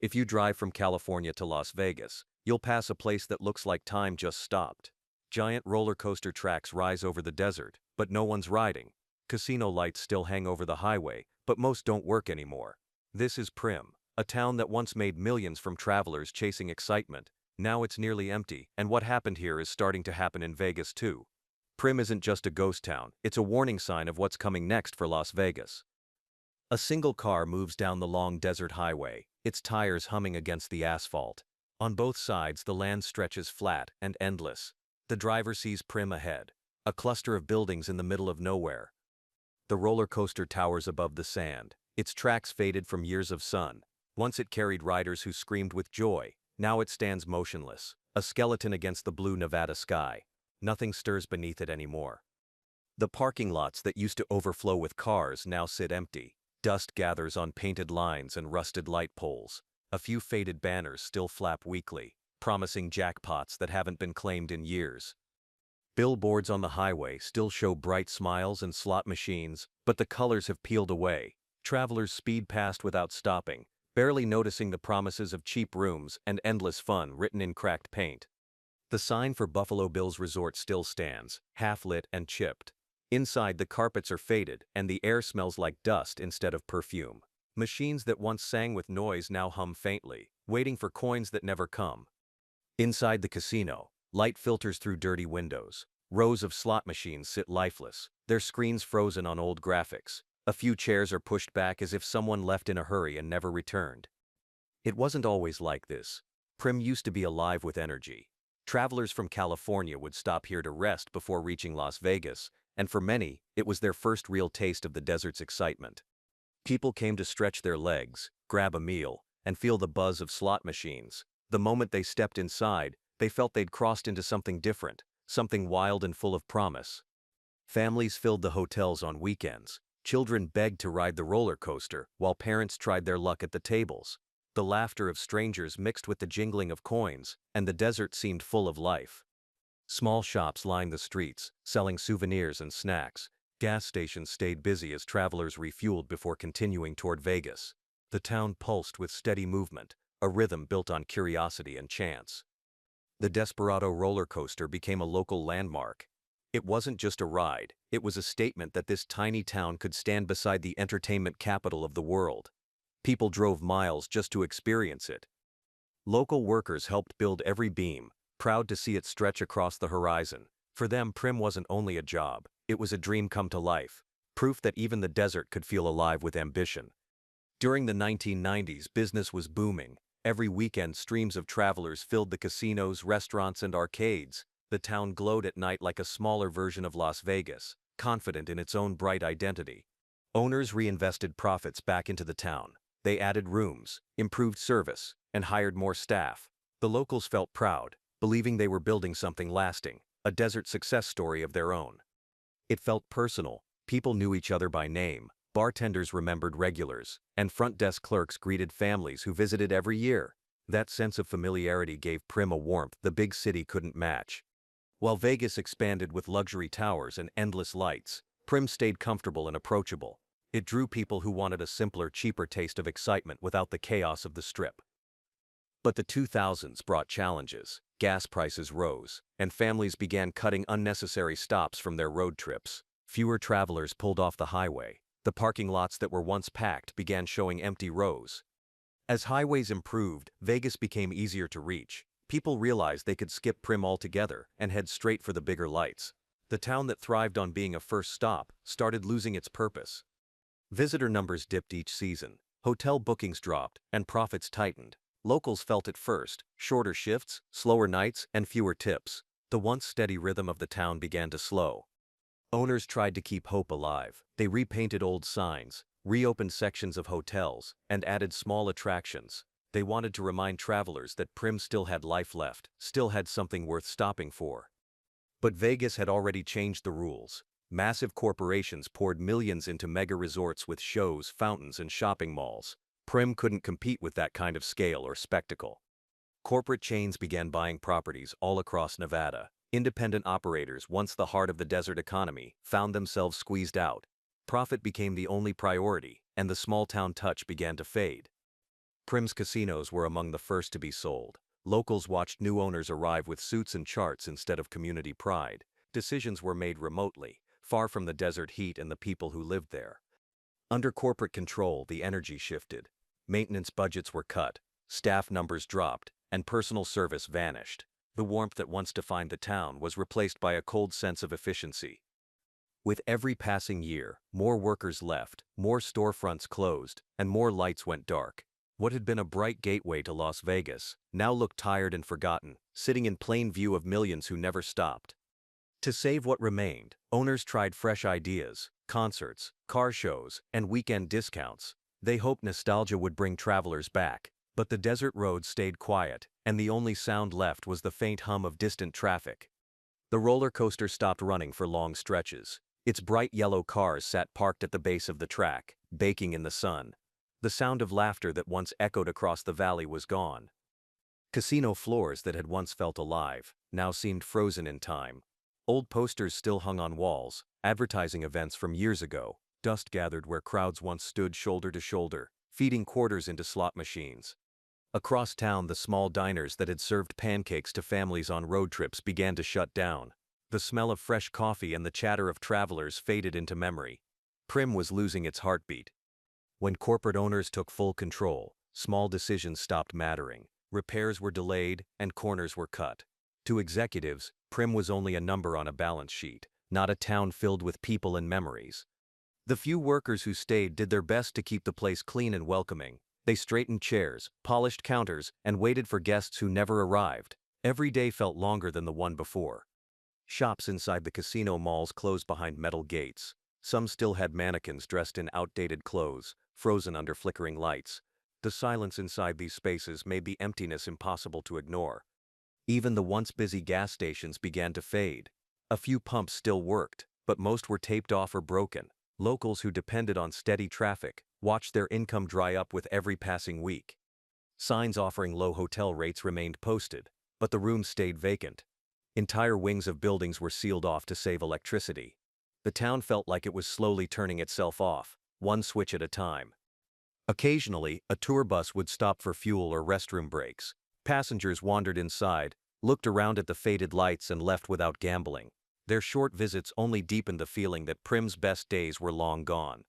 If you drive from California to Las Vegas, you'll pass a place that looks like time just stopped. Giant roller coaster tracks rise over the desert, but no one's riding. Casino lights still hang over the highway, but most don't work anymore. This is Primm, a town that once made millions from travelers chasing excitement. Now it's nearly empty, and what happened here is starting to happen in Vegas too. Primm isn't just a ghost town, it's a warning sign of what's coming next for Las Vegas. A single car moves down the long desert highway, its tires humming against the asphalt. On both sides, the land stretches flat and endless. The driver sees Primm ahead, a cluster of buildings in the middle of nowhere. The roller coaster towers above the sand, its tracks faded from years of sun. Once it carried riders who screamed with joy, now it stands motionless, a skeleton against the blue Nevada sky. Nothing stirs beneath it anymore. The parking lots that used to overflow with cars now sit empty. Dust gathers on painted lines and rusted light poles. A few faded banners still flap weakly, promising jackpots that haven't been claimed in years. Billboards on the highway still show bright smiles and slot machines, but the colors have peeled away. Travelers speed past without stopping, barely noticing the promises of cheap rooms and endless fun written in cracked paint. The sign for Buffalo Bill's resort still stands, half-lit and chipped. Inside, the carpets are faded, and the air smells like dust instead of perfume. Machines that once sang with noise now hum faintly, waiting for coins that never come. Inside the casino, light filters through dirty windows. Rows of slot machines sit lifeless, their screens frozen on old graphics. A few chairs are pushed back as if someone left in a hurry and never returned. It wasn't always like this. Primm used to be alive with energy. Travelers from California would stop here to rest before reaching Las Vegas, and for many, it was their first real taste of the desert's excitement. People came to stretch their legs, grab a meal, and feel the buzz of slot machines. The moment they stepped inside, they felt they'd crossed into something different, something wild and full of promise. Families filled the hotels on weekends. Children begged to ride the roller coaster, while parents tried their luck at the tables. The laughter of strangers mixed with the jingling of coins, and the desert seemed full of life. Small shops lined the streets, selling souvenirs and snacks. Gas stations stayed busy as travelers refueled before continuing toward Vegas. The town pulsed with steady movement, a rhythm built on curiosity and chance. The Desperado roller coaster became a local landmark. It wasn't just a ride, it was a statement that this tiny town could stand beside the entertainment capital of the world. People drove miles just to experience it. Local workers helped build every beam, proud to see it stretch across the horizon. For them, Primm wasn't only a job, it was a dream come to life, proof that even the desert could feel alive with ambition. During the 1990s, business was booming. Every weekend, streams of travelers filled the casinos, restaurants, and arcades. The town glowed at night like a smaller version of Las Vegas, confident in its own bright identity. Owners reinvested profits back into the town. They added rooms, improved service, and hired more staff. The locals felt proud, believing they were building something lasting, a desert success story of their own. It felt personal. People knew each other by name, bartenders remembered regulars, and front desk clerks greeted families who visited every year. That sense of familiarity gave Primm a warmth the big city couldn't match. While Vegas expanded with luxury towers and endless lights, Primm stayed comfortable and approachable. It drew people who wanted a simpler, cheaper taste of excitement without the chaos of the Strip. But the 2000s brought challenges. Gas prices rose, and families began cutting unnecessary stops from their road trips. Fewer travelers pulled off the highway. The parking lots that were once packed began showing empty rows. As highways improved, Vegas became easier to reach. People realized they could skip Primm altogether and head straight for the bigger lights. The town that thrived on being a first stop started losing its purpose. Visitor numbers dipped each season. Hotel bookings dropped, and profits tightened. Locals felt it first: shorter shifts, slower nights, and fewer tips. The once steady rhythm of the town began to slow. Owners tried to keep hope alive. They repainted old signs, reopened sections of hotels, and added small attractions. They wanted to remind travelers that Primm still had life left, still had something worth stopping for. But Vegas had already changed the rules. Massive corporations poured millions into mega resorts with shows, fountains, and shopping malls. Primm couldn't compete with that kind of scale or spectacle. Corporate chains began buying properties all across Nevada. Independent operators, once the heart of the desert economy, found themselves squeezed out. Profit became the only priority, and the small-town touch began to fade. Primm's casinos were among the first to be sold. Locals watched new owners arrive with suits and charts instead of community pride. Decisions were made remotely, far from the desert heat and the people who lived there. Under corporate control, the energy shifted. Maintenance budgets were cut, staff numbers dropped, and personal service vanished. The warmth that once defined the town was replaced by a cold sense of efficiency. With every passing year, more workers left, more storefronts closed, and more lights went dark. What had been a bright gateway to Las Vegas now looked tired and forgotten, sitting in plain view of millions who never stopped. To save what remained, owners tried fresh ideas, concerts, car shows, and weekend discounts. They hoped nostalgia would bring travelers back, but the desert roads stayed quiet, and the only sound left was the faint hum of distant traffic. The roller coaster stopped running for long stretches. Its bright yellow cars sat parked at the base of the track, baking in the sun. The sound of laughter that once echoed across the valley was gone. Casino floors that had once felt alive now seemed frozen in time. Old posters still hung on walls, advertising events from years ago. Dust gathered where crowds once stood shoulder to shoulder, feeding quarters into slot machines. Across town, the small diners that had served pancakes to families on road trips began to shut down. The smell of fresh coffee and the chatter of travelers faded into memory. Primm was losing its heartbeat. When corporate owners took full control, small decisions stopped mattering. Repairs were delayed and corners were cut. To executives, Primm was only a number on a balance sheet, not a town filled with people and memories. The few workers who stayed did their best to keep the place clean and welcoming. They straightened chairs, polished counters, and waited for guests who never arrived. Every day felt longer than the one before. Shops inside the casino malls closed behind metal gates. Some still had mannequins dressed in outdated clothes, frozen under flickering lights. The silence inside these spaces made the emptiness impossible to ignore. Even the once busy gas stations began to fade. A few pumps still worked, but most were taped off or broken. Locals who depended on steady traffic watched their income dry up with every passing week. Signs offering low hotel rates remained posted, but the rooms stayed vacant. Entire wings of buildings were sealed off to save electricity. The town felt like it was slowly turning itself off, one switch at a time. Occasionally, a tour bus would stop for fuel or restroom breaks. Passengers wandered inside, looked around at the faded lights and left without gambling. Their short visits only deepened the feeling that Primm's best days were long gone.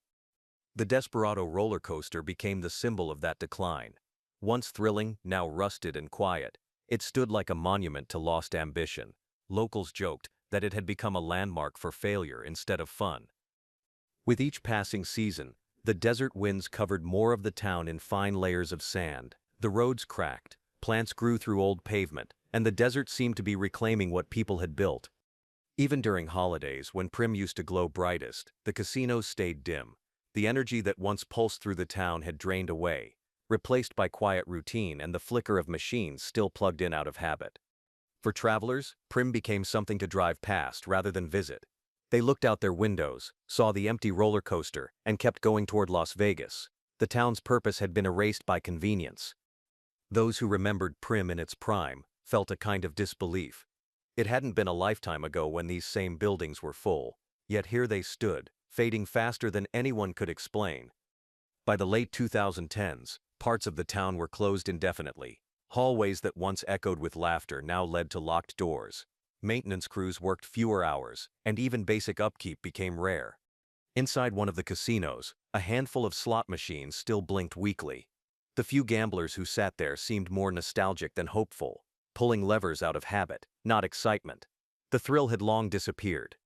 The Desperado roller coaster became the symbol of that decline. Once thrilling, now rusted and quiet, it stood like a monument to lost ambition. Locals joked that it had become a landmark for failure instead of fun. With each passing season, the desert winds covered more of the town in fine layers of sand. The roads cracked, plants grew through old pavement, and the desert seemed to be reclaiming what people had built. Even during holidays, when Primm used to glow brightest, the casinos stayed dim. The energy that once pulsed through the town had drained away, replaced by quiet routine and the flicker of machines still plugged in out of habit. For travelers, Primm became something to drive past rather than visit. They looked out their windows, saw the empty roller coaster, and kept going toward Las Vegas. The town's purpose had been erased by convenience. Those who remembered Primm in its prime felt a kind of disbelief. It hadn't been a lifetime ago when these same buildings were full, yet here they stood, fading faster than anyone could explain. By the late 2010s, parts of the town were closed indefinitely. Hallways that once echoed with laughter now led to locked doors. Maintenance crews worked fewer hours, and even basic upkeep became rare. Inside one of the casinos, a handful of slot machines still blinked weakly. The few gamblers who sat there seemed more nostalgic than hopeful, pulling levers out of habit, not excitement. The thrill had long disappeared.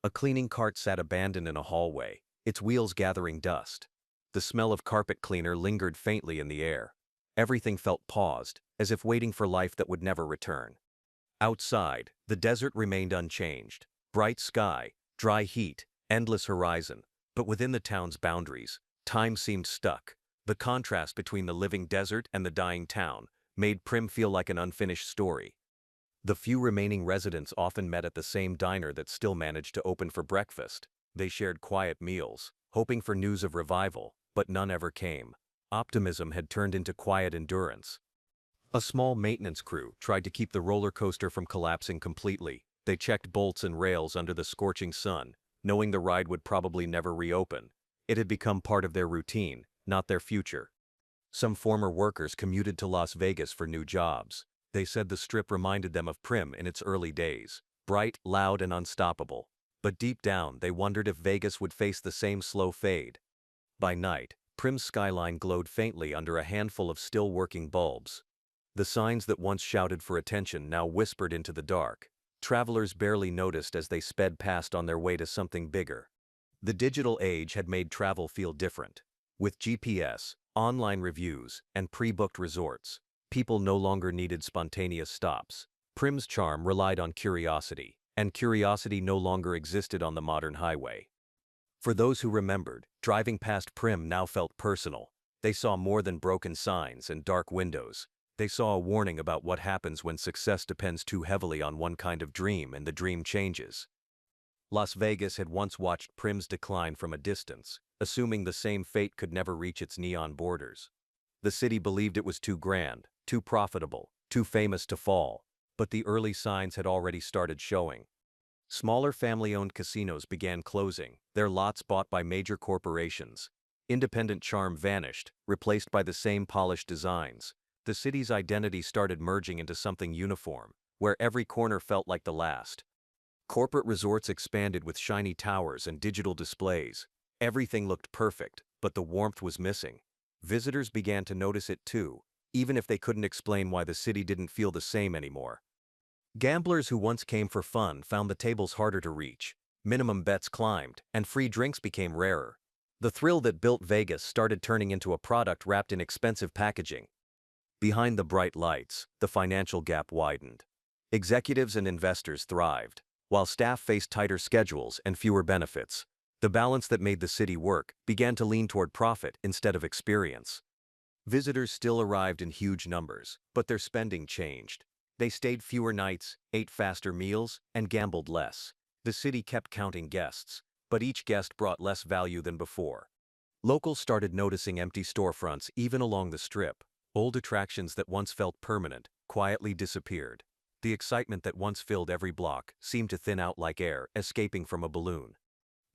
A cleaning cart sat abandoned in a hallway, its wheels gathering dust. The smell of carpet cleaner lingered faintly in the air. Everything felt paused, as if waiting for life that would never return. Outside, the desert remained unchanged. Bright sky, dry heat, endless horizon. But within the town's boundaries, time seemed stuck. The contrast between the living desert and the dying town made Primm feel like an unfinished story. The few remaining residents often met at the same diner that still managed to open for breakfast. They shared quiet meals, hoping for news of revival, but none ever came. Optimism had turned into quiet endurance. A small maintenance crew tried to keep the roller coaster from collapsing completely. They checked bolts and rails under the scorching sun, knowing the ride would probably never reopen. It had become part of their routine, not their future. Some former workers commuted to Las Vegas for new jobs. They said the strip reminded them of Primm in its early days, bright, loud, and unstoppable. But deep down, they wondered if Vegas would face the same slow fade. By night, Primm's skyline glowed faintly under a handful of still-working bulbs. The signs that once shouted for attention now whispered into the dark. Travelers barely noticed as they sped past on their way to something bigger. The digital age had made travel feel different. With GPS, online reviews, and pre-booked resorts, people no longer needed spontaneous stops. Primm's charm relied on curiosity, and curiosity no longer existed on the modern highway. For those who remembered, driving past Primm now felt personal. They saw more than broken signs and dark windows. They saw a warning about what happens when success depends too heavily on one kind of dream and the dream changes. Las Vegas had once watched Primm's decline from a distance, assuming the same fate could never reach its neon borders. The city believed it was too grand, too profitable, too famous to fall, but the early signs had already started showing. Smaller family-owned casinos began closing, their lots bought by major corporations. Independent charm vanished, replaced by the same polished designs. The city's identity started merging into something uniform, where every corner felt like the last. Corporate resorts expanded with shiny towers and digital displays. Everything looked perfect, but the warmth was missing. Visitors began to notice it too, even if they couldn't explain why the city didn't feel the same anymore. Gamblers who once came for fun found the tables harder to reach. Minimum bets climbed, and free drinks became rarer. The thrill that built Vegas started turning into a product wrapped in expensive packaging. Behind the bright lights, the financial gap widened. Executives and investors thrived, while staff faced tighter schedules and fewer benefits. The balance that made the city work began to lean toward profit instead of experience. Visitors still arrived in huge numbers, but their spending changed. They stayed fewer nights, ate faster meals, and gambled less. The city kept counting guests, but each guest brought less value than before. Locals started noticing empty storefronts even along the strip. Old attractions that once felt permanent quietly disappeared. The excitement that once filled every block seemed to thin out like air escaping from a balloon.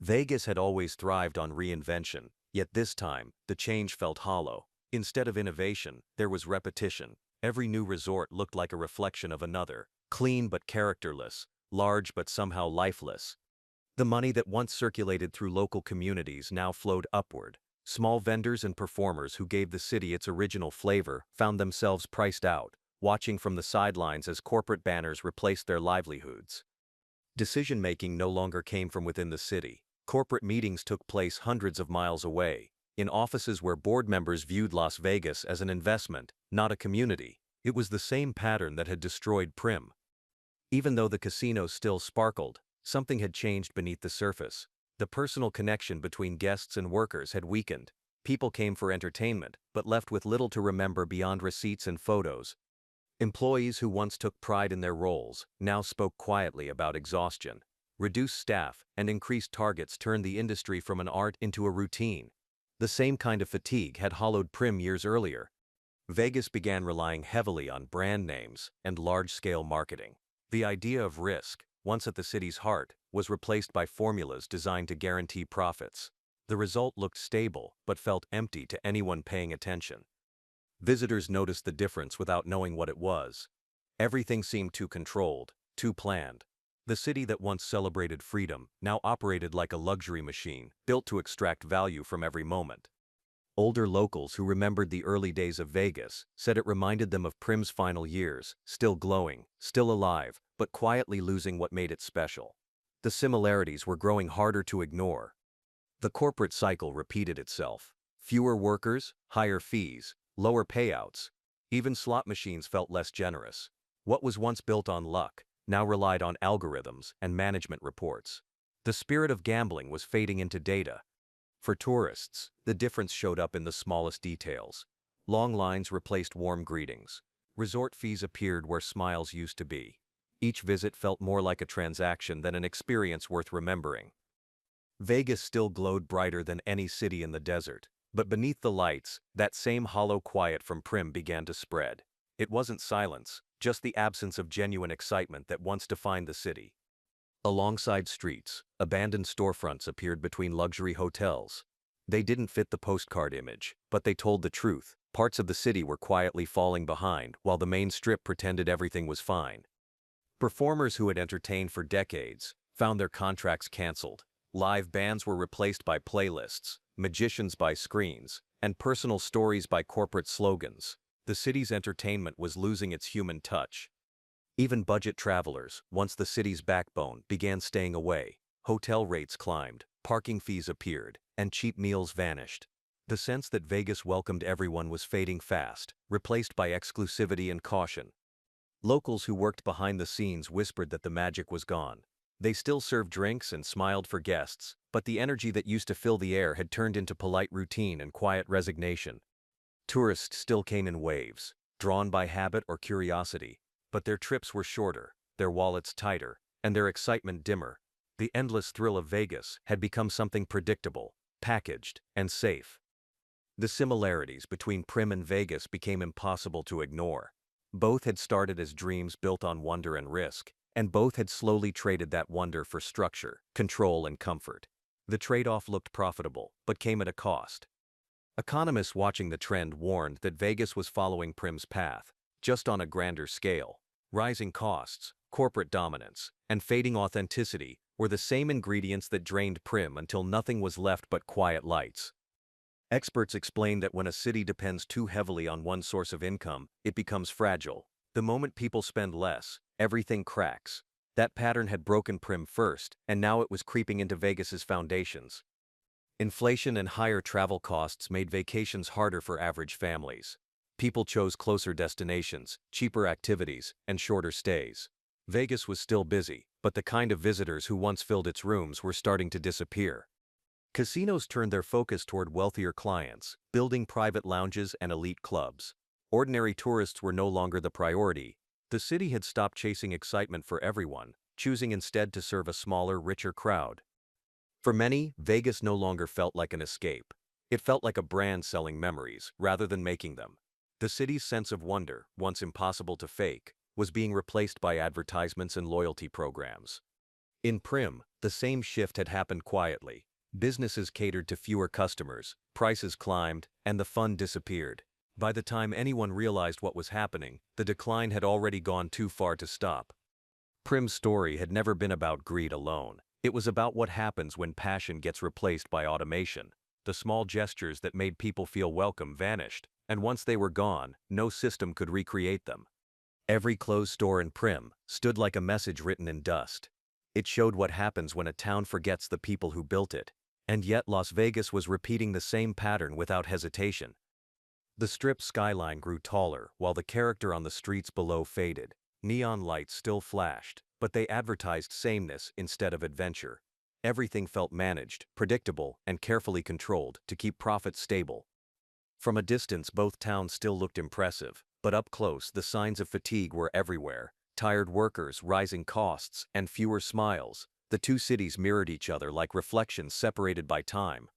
Vegas had always thrived on reinvention, yet this time, the change felt hollow. Instead of innovation, there was repetition. Every new resort looked like a reflection of another, clean but characterless, large but somehow lifeless. The money that once circulated through local communities now flowed upward. Small vendors and performers who gave the city its original flavor found themselves priced out, watching from the sidelines as corporate banners replaced their livelihoods. Decision-making no longer came from within the city. Corporate meetings took place hundreds of miles away, in offices where board members viewed Las Vegas as an investment, not a community. It was the same pattern that had destroyed Primm. Even though the casino still sparkled, something had changed beneath the surface. The personal connection between guests and workers had weakened. People came for entertainment, but left with little to remember beyond receipts and photos. Employees who once took pride in their roles now spoke quietly about exhaustion. Reduced staff and increased targets turned the industry from an art into a routine. The same kind of fatigue had hollowed Primm years earlier. Vegas began relying heavily on brand names and large-scale marketing. The idea of risk, once at the city's heart, was replaced by formulas designed to guarantee profits. The result looked stable, but felt empty to anyone paying attention. Visitors noticed the difference without knowing what it was. Everything seemed too controlled, too planned. The city that once celebrated freedom now operated like a luxury machine, built to extract value from every moment. Older locals who remembered the early days of Vegas said it reminded them of Primm's final years, still glowing, still alive, but quietly losing what made it special. The similarities were growing harder to ignore. The corporate cycle repeated itself. Fewer workers, higher fees, lower payouts. Even slot machines felt less generous. What was once built on luck now relied on algorithms and management reports. The spirit of gambling was fading into data. For tourists, the difference showed up in the smallest details. Long lines replaced warm greetings. Resort fees appeared where smiles used to be. Each visit felt more like a transaction than an experience worth remembering. Vegas still glowed brighter than any city in the desert, but beneath the lights, that same hollow quiet from Primm began to spread. It wasn't silence, just the absence of genuine excitement that once defined the city. Alongside streets, abandoned storefronts appeared between luxury hotels. They didn't fit the postcard image, but they told the truth. Parts of the city were quietly falling behind, while the main strip pretended everything was fine. Performers who had entertained for decades found their contracts canceled. Live bands were replaced by playlists, magicians by screens, and personal stories by corporate slogans. The city's entertainment was losing its human touch. Even budget travelers, once the city's backbone, began staying away. Hotel rates climbed, parking fees appeared, and cheap meals vanished. The sense that Vegas welcomed everyone was fading fast, replaced by exclusivity and caution. Locals who worked behind the scenes whispered that the magic was gone. They still served drinks and smiled for guests, but the energy that used to fill the air had turned into polite routine and quiet resignation. Tourists still came in waves, drawn by habit or curiosity, but their trips were shorter, their wallets tighter, and their excitement dimmer. The endless thrill of Vegas had become something predictable, packaged, and safe. The similarities between Primm and Vegas became impossible to ignore. Both had started as dreams built on wonder and risk, and both had slowly traded that wonder for structure, control, and comfort. The trade-off looked profitable, but came at a cost. Economists watching the trend warned that Vegas was following Primm's path, just on a grander scale. Rising costs, corporate dominance, and fading authenticity were the same ingredients that drained Primm until nothing was left but quiet lights. Experts explain that when a city depends too heavily on one source of income, it becomes fragile. The moment people spend less, everything cracks. That pattern had broken Primm first, and now it was creeping into Vegas's foundations. Inflation and higher travel costs made vacations harder for average families. People chose closer destinations, cheaper activities, and shorter stays. Vegas was still busy, but the kind of visitors who once filled its rooms were starting to disappear. Casinos turned their focus toward wealthier clients, building private lounges and elite clubs. Ordinary tourists were no longer the priority. The city had stopped chasing excitement for everyone, choosing instead to serve a smaller, richer crowd. For many, Vegas no longer felt like an escape. It felt like a brand selling memories, rather than making them. The city's sense of wonder, once impossible to fake, was being replaced by advertisements and loyalty programs. In Primm, the same shift had happened quietly. Businesses catered to fewer customers, prices climbed, and the fun disappeared. By the time anyone realized what was happening, the decline had already gone too far to stop. Primm's story had never been about greed alone. It was about what happens when passion gets replaced by automation. The small gestures that made people feel welcome vanished, and once they were gone, no system could recreate them. Every closed store in Primm stood like a message written in dust. It showed what happens when a town forgets the people who built it. And yet Las Vegas was repeating the same pattern without hesitation. The strip skyline grew taller while the character on the streets below faded. Neon lights still flashed, but they advertised sameness instead of adventure. Everything felt managed, predictable, and carefully controlled to keep profits stable. From a distance, both towns still looked impressive, but up close, the signs of fatigue were everywhere. Tired workers, rising costs, and fewer smiles. The two cities mirrored each other like reflections separated by time.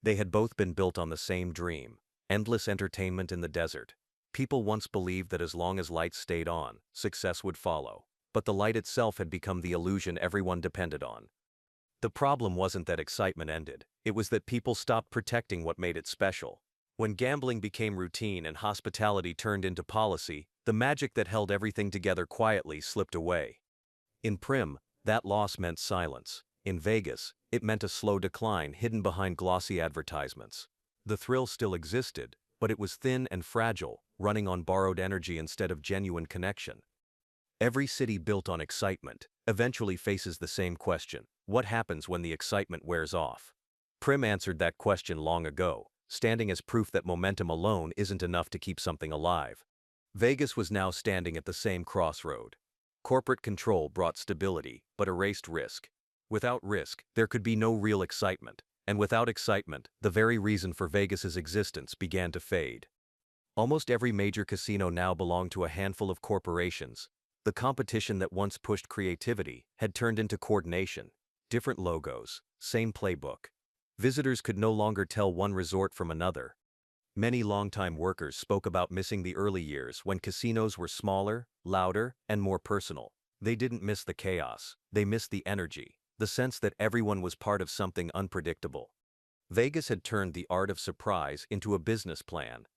They had both been built on the same dream: endless entertainment in the desert. People once believed that as long as lights stayed on, success would follow. But the light itself had become the illusion everyone depended on. The problem wasn't that excitement ended. It was that people stopped protecting what made it special. When gambling became routine and hospitality turned into policy, the magic that held everything together quietly slipped away. In Primm, that loss meant silence. In Vegas, it meant a slow decline hidden behind glossy advertisements. The thrill still existed, but it was thin and fragile, running on borrowed energy instead of genuine connection. Every city built on excitement eventually faces the same question: what happens when the excitement wears off? Primm answered that question long ago, standing as proof that momentum alone isn't enough to keep something alive. Vegas was now standing at the same crossroad. Corporate control brought stability, but erased risk. Without risk, there could be no real excitement, and without excitement, the very reason for Vegas's existence began to fade. Almost every major casino now belonged to a handful of corporations. The competition that once pushed creativity had turned into coordination. Different logos, same playbook. Visitors could no longer tell one resort from another. Many longtime workers spoke about missing the early years when casinos were smaller, louder, and more personal. They didn't miss the chaos. They missed the energy, the sense that everyone was part of something unpredictable. Vegas had turned the art of surprise into a business plan.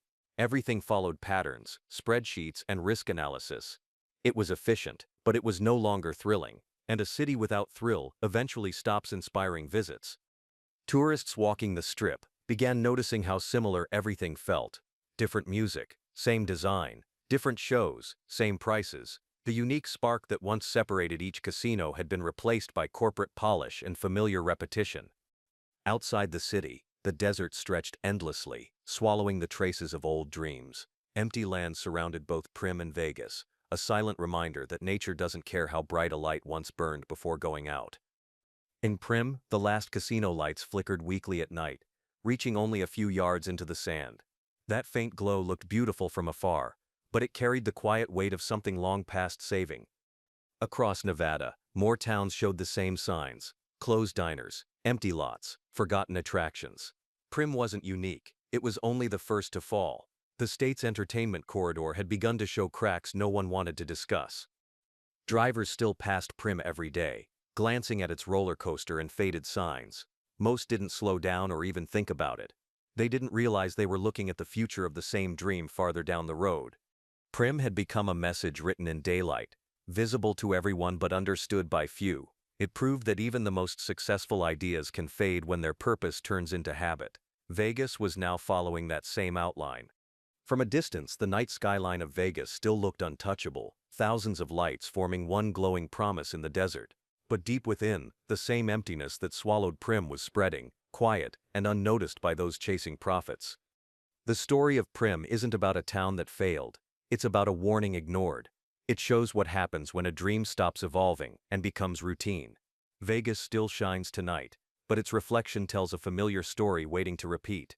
Everything followed patterns, spreadsheets, and risk analysis. It was efficient, but it was no longer thrilling, and a city without thrill eventually stops inspiring visits. Tourists walking the strip began noticing how similar everything felt. Different music, same design, different shows, same prices. The unique spark that once separated each casino had been replaced by corporate polish and familiar repetition. Outside the city, the desert stretched endlessly, swallowing the traces of old dreams. Empty land surrounded both Primm and Vegas, a silent reminder that nature doesn't care how bright a light once burned before going out. In Primm, the last casino lights flickered weakly at night, reaching only a few yards into the sand. That faint glow looked beautiful from afar, but it carried the quiet weight of something long past saving. Across Nevada, more towns showed the same signs: closed diners, empty lots, forgotten attractions. Primm wasn't unique, it was only the first to fall. The state's entertainment corridor had begun to show cracks no one wanted to discuss. Drivers still passed Primm every day, glancing at its roller coaster and faded signs. Most didn't slow down or even think about it. They didn't realize they were looking at the future of the same dream farther down the road. Primm had become a message written in daylight, visible to everyone but understood by few. It proved that even the most successful ideas can fade when their purpose turns into habit. Vegas was now following that same outline. From a distance, the night skyline of Vegas still looked untouchable, thousands of lights forming one glowing promise in the desert. But deep within, the same emptiness that swallowed Primm was spreading, quiet and unnoticed by those chasing profits. The story of Primm isn't about a town that failed. It's about a warning ignored. It shows what happens when a dream stops evolving and becomes routine. Vegas still shines tonight, but its reflection tells a familiar story waiting to repeat.